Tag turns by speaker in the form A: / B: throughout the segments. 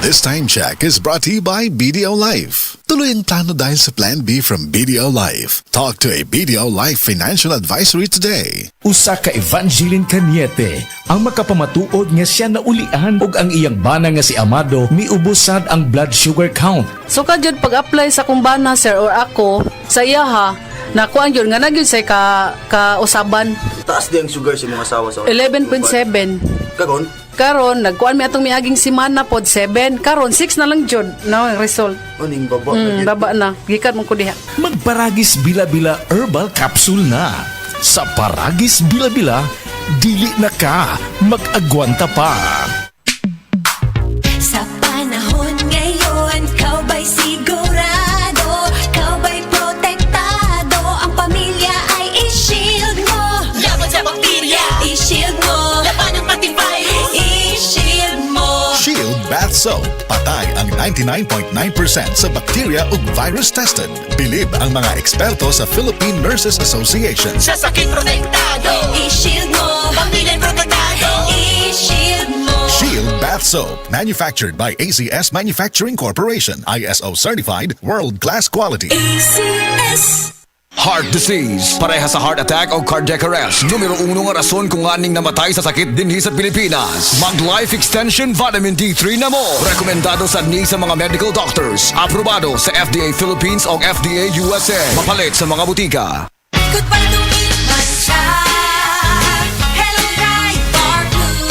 A: This time check is brought to you by BDO Life. Tuloy ang plano dahil sa Plan B from BDO Life. Talk to a BDO Life financial advisory today.
B: Usa ka Evangeline Cañete ang makapamatuod nga siya naulian og ang iyang bana nga si Amado miubusad ang blood sugar count.
C: So kadyod pag-apply sa kumbana sir or ako sa iya ha, nakuan yun nga nagyod say ka-usaban.
D: Taas di ang sugar sa mga asawa sa
C: 11.7.
D: Karon,
C: Karon nagkuan mi atong miaging semana pod 7. Karon 6 na lang jud no ang result.
D: aning baba na
C: Baba na. Gikan mo ko diha.
B: Magparagis bila-bila herbal capsule na. Sa Paragis Bila-Bila, dili na ka mag-agwanta pa.
E: Sa panahon ngayon, kau ba'y sigurado? Kau ba'y protektado? Ang pamilya ay i-shield mo. Laban sa bakterya, i-shield mo. Laban ng pati virus, i-shield mo.
A: Shield Bath Soap. Patay ang 99.9% sa bacteria ug virus tested. Bilib ang mga eksperto sa Philippine Nurses Association.
E: Sa sakit protektado, i-shield mo. Pamilya protektado, i-shield mo.
A: Shield Bath Soap. Manufactured by ACS Manufacturing Corporation. ISO certified, world-class quality.
E: ACS.
F: Heart disease, pareha sa heart attack o cardiac arrest. Numero 1 nga rason kung aning namatay sa sakit dinhi sa Pilipinas. Mag Life Extension Vitamin D3 na mo. Rekomendado sa ni sa mga medical doctors. Aprobado sa FDA Philippines o FDA USA. Mapalit sa mga butika.
E: Goodbye to man siya. Hello, Bright Bar Blue.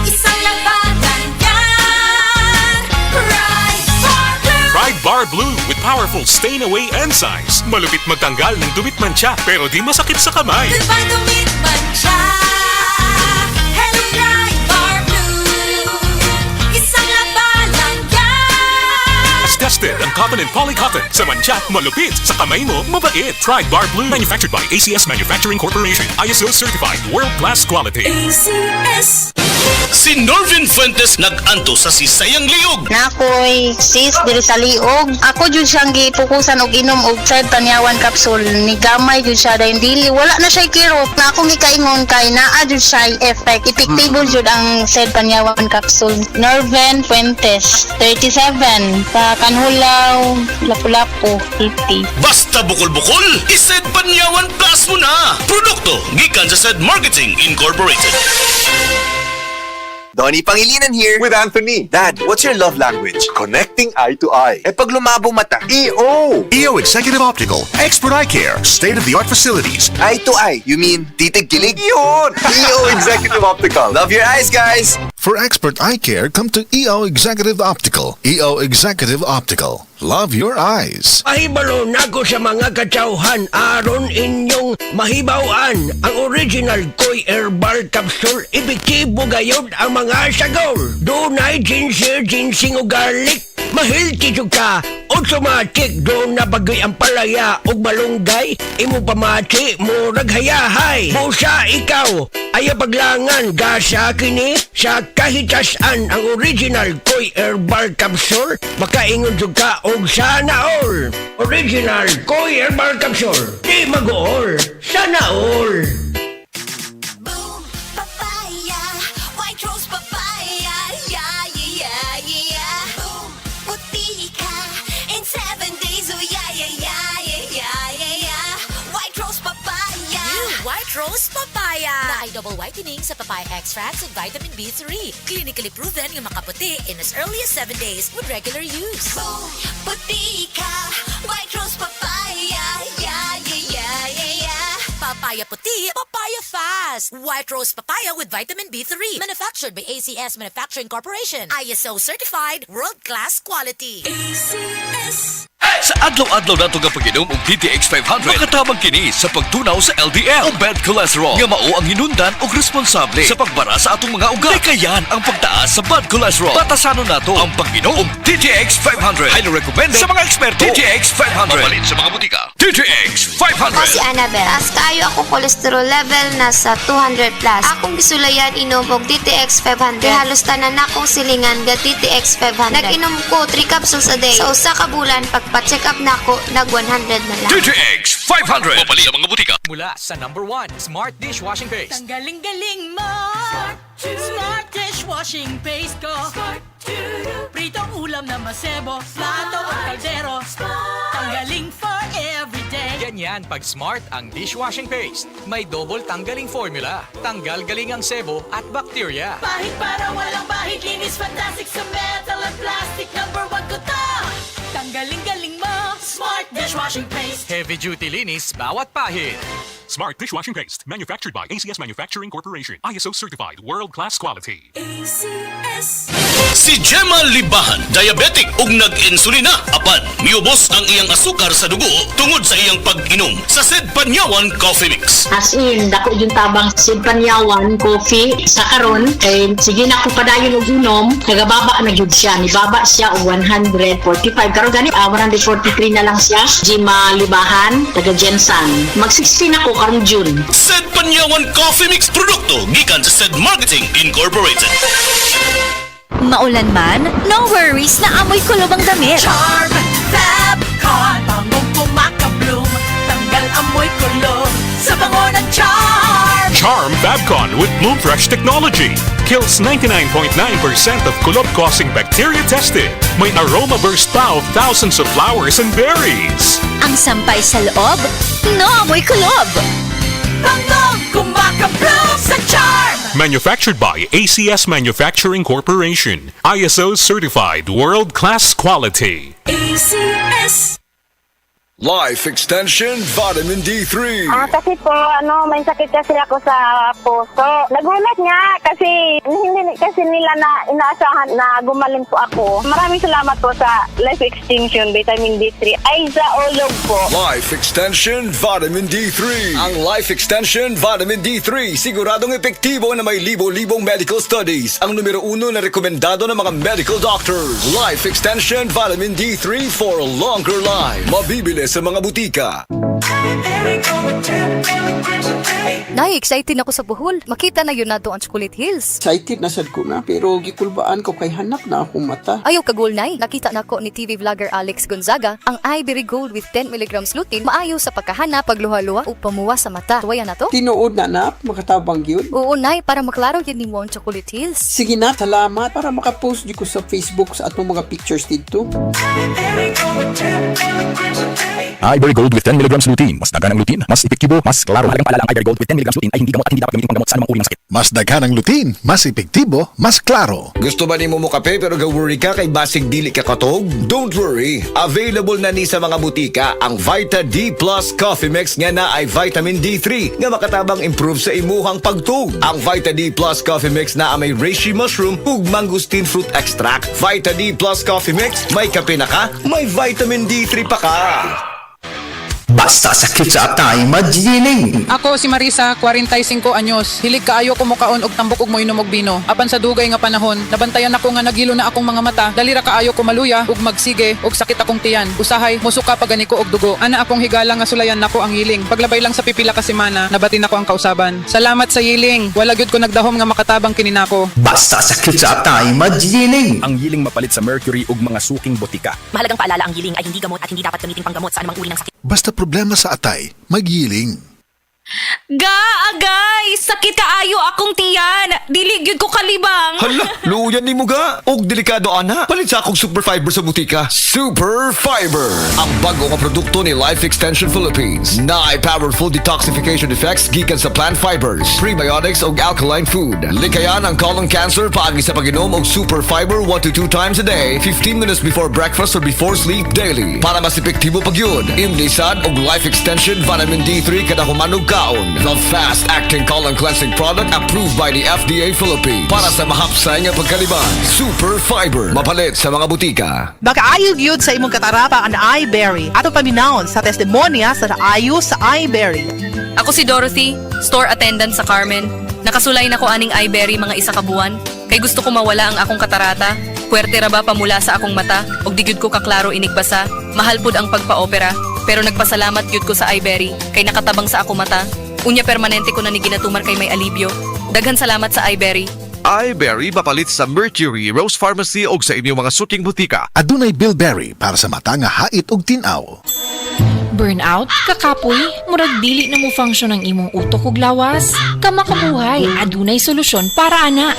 E: Isang labanan yan. Bright Bar Blue.
G: Pride Bar Blue with powerful stain-away enzymes. Malupit magtanggal ng dumit mancha pero di masakit sa kamay.
E: Goodbye to man siya. Hello, Bright Bar Blue. Isang labanan yan.
G: As tested ang cotton and polycotton. Sa mancha, malupit. Sa kamay mo, mabait. Pride Bar Blue. Manufactured by ACS Manufacturing Corporation. ISO certified. World-class quality.
E: ACS.
H: Si Norvin Fuentes nag-anto sa sisayang liog.
I: Nakoy sis diri sa liog. Ako jud siyang gipukusan og inom og side panyawan capsule. Ni gamay jud siya dahil dili wala na siya kirot. Na akong gikaingon kay naa jud siya effect. Epektibo jud ang side panyawan capsule. Norven Fuentes, 37, sa Kanhulaw, Lapu-Lapu, 50.
H: Basta bukol-bukol, ised Panyawan Plus mo na. Produkto gikan sa Said Marketing Incorporated.
J: Donnie Pangilinan here with Anthony. Dad, what's your love language? Connecting eye to eye. Eh pag lumabo mata, EO!
A: EO Executive Optical. Expert eye care. State-of-the-art facilities.
J: Eye to eye, you mean titig-kilig? Yun! EO Executive Optical. Love your eyes, guys!
A: For expert eye care, come to EO Executive Optical. EO Executive Optical. Love your eyes.
K: Mahibalo na ko sa mga katsauhan aron inyong mahibawan ang original Koy Herbal Capsule. Epektibo gayod ang mga sagol. Dunay ginseng, ginseng o garlic. Mahilti jud ka, automatic doon na bagoy ang palaya o malunggay. Imo pamati, murag hayahay. Busa ikaw, ay paglangan gasa kini sa kahitasan ang original Koy Herbal Capsule. Makaingon jud ka og sana all. Original Koy Herbal Capsule. Di mag-all, sana all.
E: Boom, papaya, white rose papaya, yeah, yeah, yeah. Boom, puti ka in 7 days, oh yeah, yeah, yeah, yeah, yeah, yeah. White rose papaya.
L: New White Rose Papaya na ay double whitening sa papaya extracts and vitamin B3. Clinically proven yung makaputi in as early as 7 days with regular use.
E: Boom, puti ka, white rose papaya, yeah, yeah, yeah, yeah, yeah.
L: Papaya puti, papaya fast. White Rose Papaya with vitamin B3. Manufactured by ACS Manufacturing Corporation. ISO certified, world-class quality.
E: ACS.
H: Sa adlaw-adlaw nato nga pag-inom og DTX 500, makatabang kini sa pagtunaw sa LDL o bad cholesterol nga mao ang hinundan og responsable sa pagbara sa atong mga ugat. Kayan ang pagtaas sa bad cholesterol. Batasanon nato ang pag-inom og DTX 500. Highly recommended sa mga eksperto. DTX 500. Mapalit sa mga butika. DTX 500.
I: Ako si Annabel. As kayo ako cholesterol level nasa 200 plus. Akong gisulayan inom og DTX 500. Halos tanan akong silingan ga DTX 500. Nag-inom ko 3 capsules a day. Sa usa ka bulan pagpa-check up nako nag 100 na lang.
H: DTX 500. Mapalit sa mga butika.
M: Mula sa #1 Smart Dishwashing Paste.
E: Ang galing-galing mo. Smart Dishwashing Paste ko. Smart
N: masebo, plato o kaldero, tanggaling for everyday.
M: Ganyan pag Smart ang dishwashing paste. May double tanggaling formula. Tanggal galing ang sebo at bacteria.
N: Bahid para walang bahid, linis fantastic sa metal at plastic. Number 1 ko to. Tanggaling-galing mo, Smart dishwashing paste.
M: Heavy duty linis bawat pahid.
G: Smart dishwashing paste. Manufactured by ACS Manufacturing Corporation. ISO certified. World-class quality.
N: ACS.
O: Si Gemma Libahan, diabetic ug nag-insulina. Apan, miubos ang iyang asukar sa dugo tungod sa iyang pag-inom sa Sid Panyawan Coffee Mix.
P: As in, dako yung tabang Sid Panyawan Coffee sa karon kay sige na ko padayon og inom, nagababa na gyud siya. Nibaba siya og 145 karon gani 143 na lang siya. Gemma Libahan, taga Jensan. Mag-16 ako karong June.
O: Sid Panyawan Coffee Mix produkto gikan sa Sid Marketing Incorporated.
Q: Maulan man, no worries na amoy kulob ang damit.
N: Charm Fabcon, bangong pumakabloom, tanggal amoy kulob sa bango ng Charm.
G: Charm Fabcon with Bloom Fresh technology. Kills 99.9% of kulob-causing bacteria tested. May aroma burst pa of thousands of flowers and berries.
Q: Ang sampay sa loob, no amoy kulob.
N: Bangong kumakabloom sa Charm.
G: Manufactured by ACS Manufacturing Corporation. ISO certified. World-class quality.
N: ACS.
F: Life Extension Vitamin D3.
I: Kasi po, may sakit kasi ako sa puso. Nagulat nga kasi hindi kasi nila na inaasahan na gumaling po ako. Maraming salamat po sa Life Extension Vitamin D3. Ay, sa ulog po.
F: Life Extension Vitamin D3. Ang Life Extension Vitamin D3 siguradong epektibo na may libo-libong medical studies. Ang numero 1 na rekomendado ng mga medical doctors. Life Extension Vitamin D3 for a longer life. Mabibili sa mga butika.
R: Nay, excited ako sa buhol. Makita na yun nato ang Chocolate Hills.
S: Excited na sad ko na, pero gikulbaan ko kay hanap na akong mata.
R: Ayaw kagul, Nay. Nakita na ko ni TV vlogger Alex Gonzaga ang Ivory Gold with 10 mg lutein maayo sa pagkahanap, pagluha-luha o pamuwa sa mata. Tuwaya na to?
S: Tinuod na nap, makatabang yun.
R: Oo, Nay, para maklaro yun ni mo ang Chocolate Hills.
S: Sige na, salamat. Para makapost di ko sa Facebook sa atong mga pictures dito.
T: Ivory Gold with 10 mg lutein. Mas dagan ang lutein, mas epektibo, mas klaro. Halagang paalala ang Ivory Gold with 10 mg lutein ay hindi gamot at hindi dapat gamitin panggamot sa anumang uri ng sakit.
A: Mas daghan ang lutein, mas epektibo, mas klaro.
F: Gusto ba ni mo kape pero ga-worry ka kay basig dili ka katog? Don't worry. Available na ni sa mga butika ang Vita D Plus Coffee Mix nga na ay Vitamin D3 nga makatabang improve sa imuhang pagtug. Ang Vita D Plus Coffee Mix na may reishi mushroom ug mangosteen fruit extract. Vita D Plus Coffee Mix, may kape na ka, may Vitamin D3 pa ka.
U: Basta sakit sa atay, magiling.
V: Ako si Marisa, 45 anyos. Hilig kaayo ko mukaon og tambok og moinom og bino. Apan sa dugay nga panahon, nabantayan ako nga nagilo na akong mga mata. Dalira kaayo ko maluya ug magsige og sakit akong tiyan. Usahay musuka pagani ko og dugo. Ana akong higala nga sulayan nako ang hiling. Paglabay lang sa pipila ka semana, nabati nako ang kausaban. Salamat sa hiling. Wala gyud ko nagdahom nga makatabang kini nako.
U: Basta sakit sa atay, magiling.
T: Ang yiling mapalit sa mercury ug mga suking botika.
L: Mahalagang paalala, ang yiling ay hindi gamot at hindi dapat gamitin panggamot sa anumang uri ng sakit.
A: Basta problema sa atay, magyiling.
Q: Agay! Sakit kaayo akong tiyan! Dili gyud ko kalibang!
F: Hala, luyan ni mo ga. Og delikado ana. Palit sa akong Super Fiber sa butika. Super Fiber, ang bago nga produkto ni Life Extension Philippines. Na ay powerful detoxification effects gikan sa plant fibers, prebiotics og alkaline food. Likayan ang colon cancer paagi sa pag-inom og Super Fiber 1 to 2 times a day, 15 minutes before breakfast or before sleep daily. Para mas epektibo pag yun, imlisad og Life Extension Vitamin D3 kada humanog kaon. The fast-acting colon cleansing product approved by the FDA Philippines. Para sa mahapsay nga pagkaliban, Super Fiber, mapalit sa mga butika.
W: Makaayog yun sa imong katarapa ang iBerry. Ato paminahon sa testimonya sa ayo sa iBerry.
X: Ako si Dorothy, store attendant sa Carmen. Nakasulay na ko aning iBerry mga isa ka buwan. Kay gusto ko mawala ang akong katarata. Puwerte ra ba pamula sa akong mata? Og di gyud ko kaklaro inigbasa. Mahal pud ang pagpa-opera. Pero nagpasalamat gyud ko sa iBerry. Kay nakatabang sa akong mata. Unya permanente ko na ni ginatumar kay may alibyo. Daghan salamat sa iBerry.
Y: iBerry mapalit sa Mercury, Rose Pharmacy o sa inyong mga suking butika.
A: Adunay Bilberry para sa mata nga hait og tinaw.
Z: Burnout? Kakapoy? Murag dili na mo function ang imong utok ug lawas? Kamakabuhay, adunay solusyon para ana.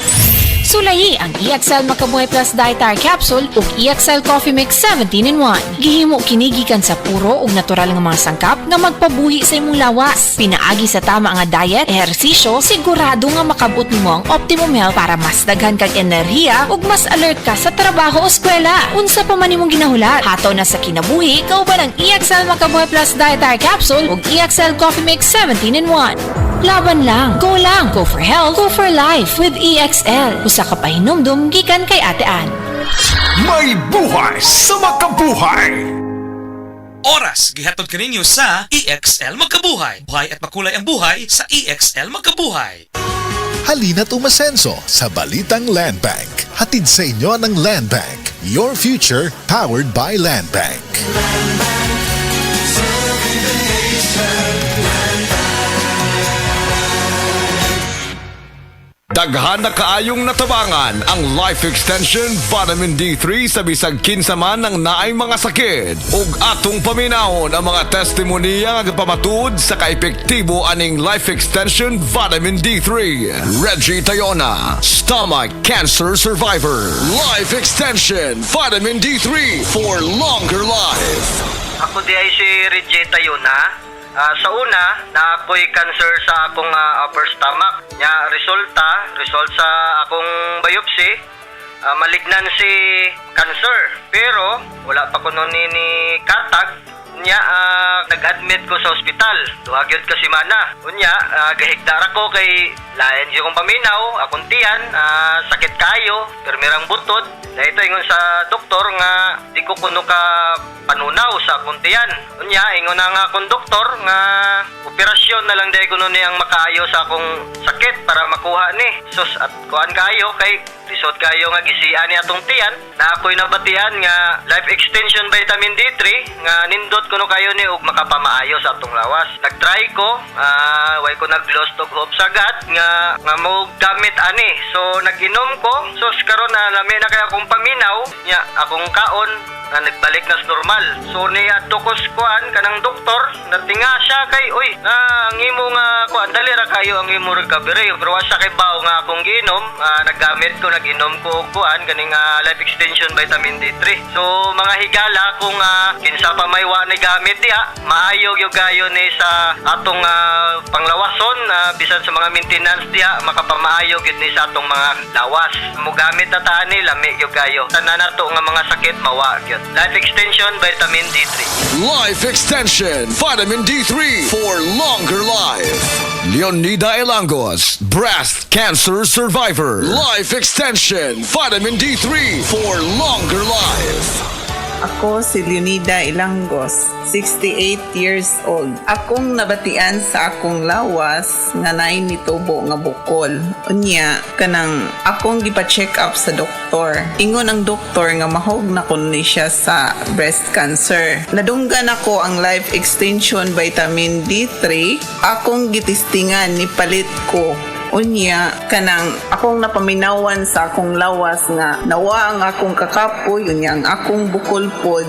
Z: Sulayi ang EXL Makabuhay Plus Dietary Capsule ug EXL Coffee Mix 17-in-1. Gihimo kini gikan sa puro ug natural nga mga sangkap nga magpabuhi sa imong lawas. Pinaagi sa tama nga diet, ehersisyo, sigurado nga makabot nimo ang optimum health para mas daghan kag enerhiya ug mas alert ka sa trabaho o eskwela. Unsa pa man imong ginahulat, hataw na sa kinabuhi kauban ang EXL Makabuhay Plus Dietary Capsule ug EXL Coffee Mix 17-in-1. Laban lang, go for health, go for life with EXL. Usa ka pahinumdum gikan kay Ate Ann.
F: May buhay sa makabuhay!
O: Oras gihatod kaninyo sa EXL Magkabuhay. Buhay at makulay ang buhay sa EXL Magkabuhay.
A: Halina't umasenso sa Balitang Land Bank. Hatid sa inyo ng Land Bank. Your future powered by Land Bank.
F: Daghan na kaayong natabangan ang Life Extension Vitamin D3 sa bisag kinsa man ang naay mga sakit. Ug atong paminahon ang mga testimonya nga pamatud sa kaepektibo aning Life Extension Vitamin D3. Reggie Tayona, Stomach Cancer Survivor. Life Extension Vitamin D3 for longer life.
B: Ako di ay si Reggie Tayona. Sa una, na ako'y cancer sa akong upper stomach. Result sa akong biopsy, malignancy cancer. Pero, wala pa ko nun ni katag. Nag-admit ko sa ospital. Duhagyod ka si Mana. Gahigdar ako kay layan siya kong paminaw, akong tiyan, sakit kayo, permirang butod. Dahito ingon sa doktor nga di ko kuno ka panunaw sa akong tiyan. Ingon na nga akong doktor nga operasyon na lang dahil kuno niyang makaayo sa akong sakit para makuha ni. Sus at kuan kayo kay lisod kayo nga gisian ni atong tiyan na ako'y nabatian nga Life Extension Vitamin D3 nga nindot kuno kayo ni ug makapamaayo sa atong lawas. Nag-try ko, way ko nag-lost og hope sagad nga mo gamit ani. So nag-inom ko, so karon na lami na kay akong paminaw nya akong kaon na nagbalik na sa normal. So ni atukos kuan kanang doktor natinga siya kay ang imo nga kuan dali ra kayo ang imo recovery pero wa siya kay bawo nga akong giinom. Nag-inom ko kuan kaning Life Extension Vitamin D3. So mga higala kung kinsa pa may wa ni gamit diha maayo gyud gayo ni sa atong panglawason bisan sa mga maintenance diha makapamaayo gyud ni sa atong mga lawas. Mo gamit ta ani lami gyud gayo. Tanan nato nga mga sakit mawa gyud. Life Extension Vitamin D3.
F: Life Extension Vitamin D3 for longer life. Leonida Elangos, breast cancer survivor. Life Extension Vitamin D3 for longer life.
C: Ako si Leonida Ilangos, 68 years old. Akong nabatian sa akong lawas nga naay nitubo nga bukol. Unya, kanang akong gipa-check up sa doktor. Ingon ang doktor nga mahog na kun ni siya sa breast cancer. Nadunggan ako ang Life Extension Vitamin D3. Akong gitistingan ni palit ko. Unya, kanang akong napaminawan sa akong lawas nga nawa ang akong kakapoy, unya ang akong bukol pod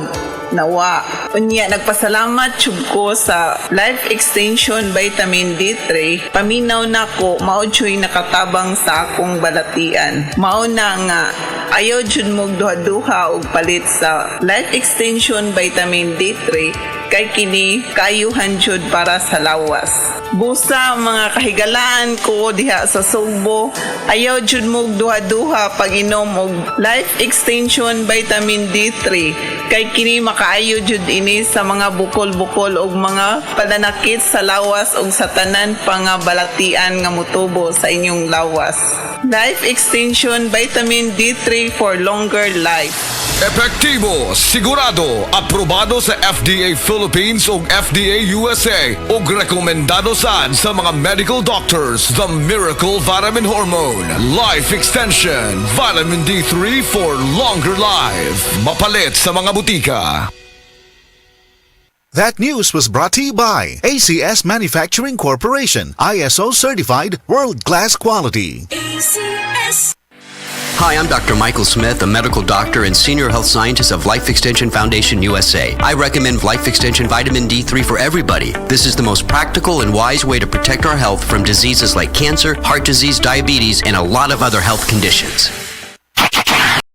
C: nawa. Unya, nagpasalamat jud ko sa Life Extension Vitamin D3. Paminaw na ko, mao jud nakatabang sa akong balatian. Mao na nga ayaw jud mo duha-duha og palit sa Life Extension Vitamin D3 kay kini kayuhan jud para sa lawas. Busa mga kahigalaan ko diha sa Sugbo, ayaw jud mo duha-duha pag inom og Life Extension Vitamin D3 kay kini makaayo jud ini sa mga bukol-bukol og mga pananakit sa lawas og sa tanan pa nga balatian nga motubo sa inyong lawas. Life Extension Vitamin D3 for longer life.
F: Epektibo, sigurado, aprobado sa FDA Philippines ug FDA USA ug rekomendado sad sa mga medical doctors. The Miracle Vitamin Hormone, Life Extension Vitamin D3 for longer life. Mapalit sa mga butika.
A: That news was brought to you by ACS Manufacturing Corporation, ISO certified, world-class quality.
E: ACS.
D: Hi, I'm Dr. Michael Smith, a medical doctor and senior health scientist of Life Extension Foundation USA. I recommend Life Extension Vitamin D3 for everybody. This is the most practical and wise way to protect our health from diseases like cancer, heart disease, diabetes, and a lot of other health conditions.